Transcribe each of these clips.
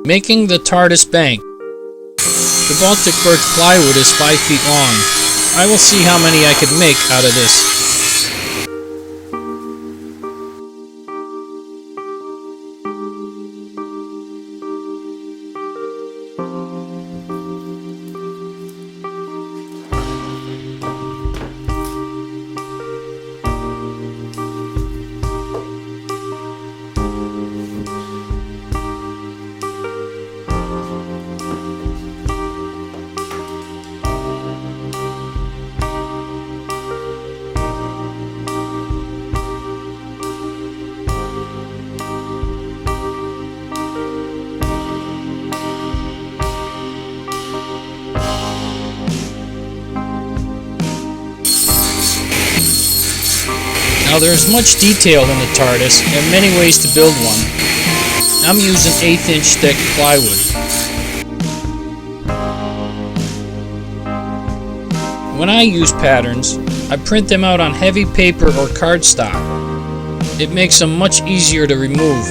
Making the TARDIS bank. The Baltic birch plywood is 5 feet long. I will see how many I could make out of this. Now there is much detail in the TARDIS and many ways to build one. I'm using 1/8-inch thick plywood. When I use patterns, I print them out on heavy paper or cardstock. It makes them much easier to remove.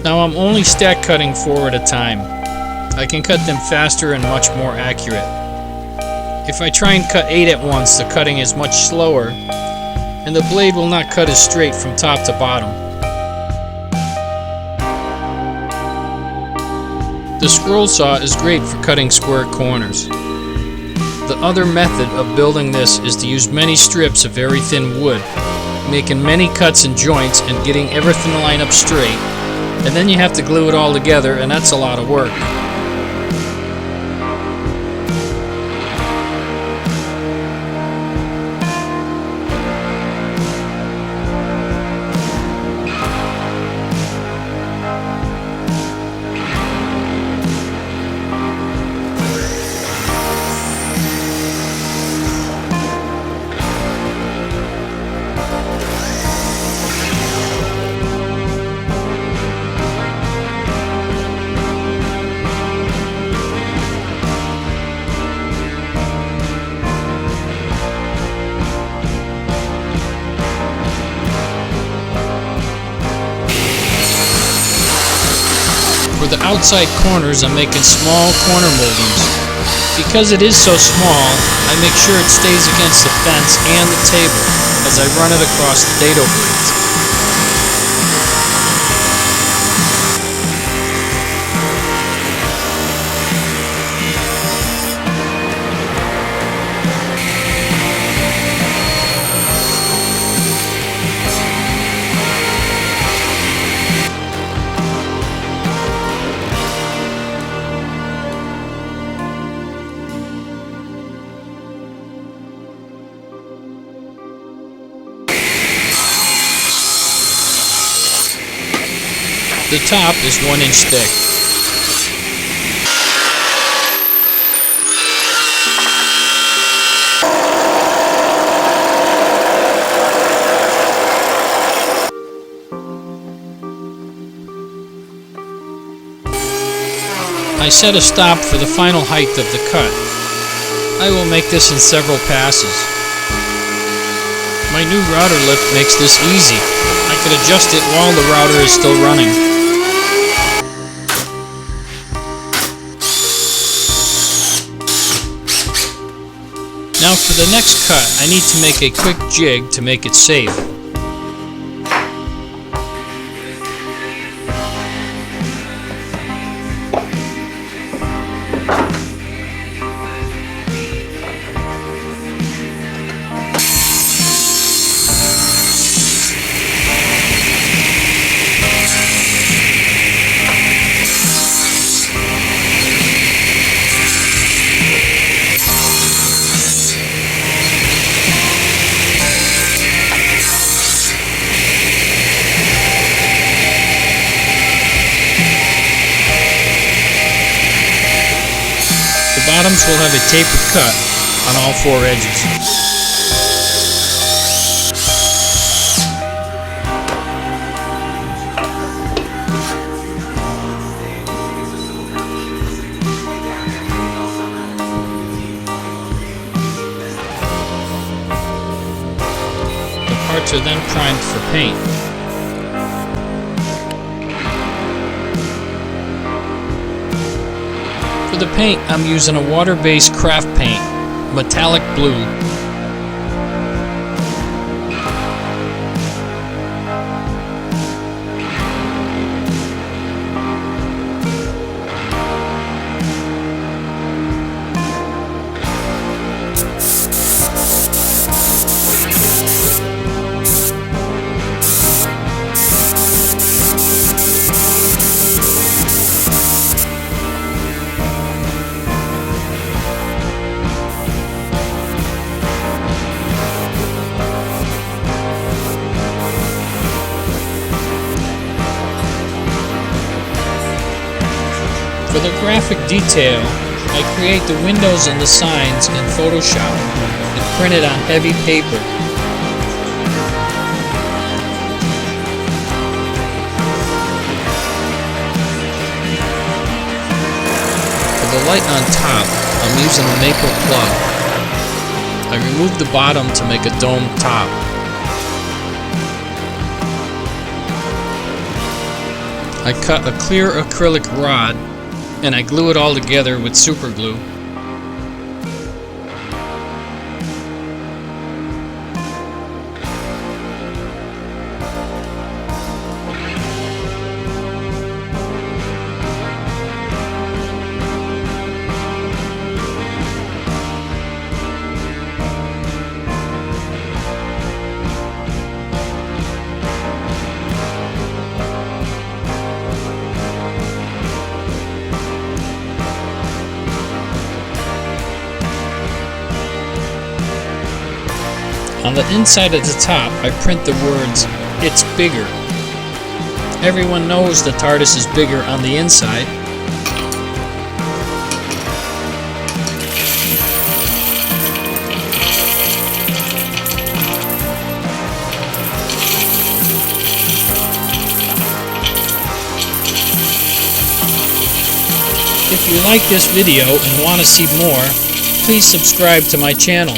Now I'm only stack cutting 4 at a time. I can cut them faster and much more accurate. If I try and cut 8 at once, the cutting is much slower, and the blade will not cut as straight from top to bottom. The scroll saw is great for cutting square corners. The other method of building this is to use many strips of very thin wood, making many cuts and joints and getting everything to line up straight, and then you have to glue it all together, and that's a lot of work. For the outside corners, I'm making small corner moldings. Because it is so small, I make sure it stays against the fence and the table as I run it across the dado blades. The top is 1 inch thick. I set a stop for the final height of the cut. I will make this in several passes. My new router lift makes this easy. I can adjust it while the router is still running. Now for the next cut, I need to make a quick jig to make it safe. The bottoms will have a tapered cut on all 4 edges. The parts are then primed for paint. the paint, I'm using a water-based craft paint, metallic blue. For the graphic detail, I create the windows and the signs in Photoshop and print it on heavy paper. For the light on top, I'm using a maple plug. I remove the bottom to make a dome top. I cut a clear acrylic rod and I glue it all together with super glue. On the inside of the top, I print the words, "It's bigger." Everyone knows the TARDIS is bigger on the inside. If you like this video and want to see more, please subscribe to my channel.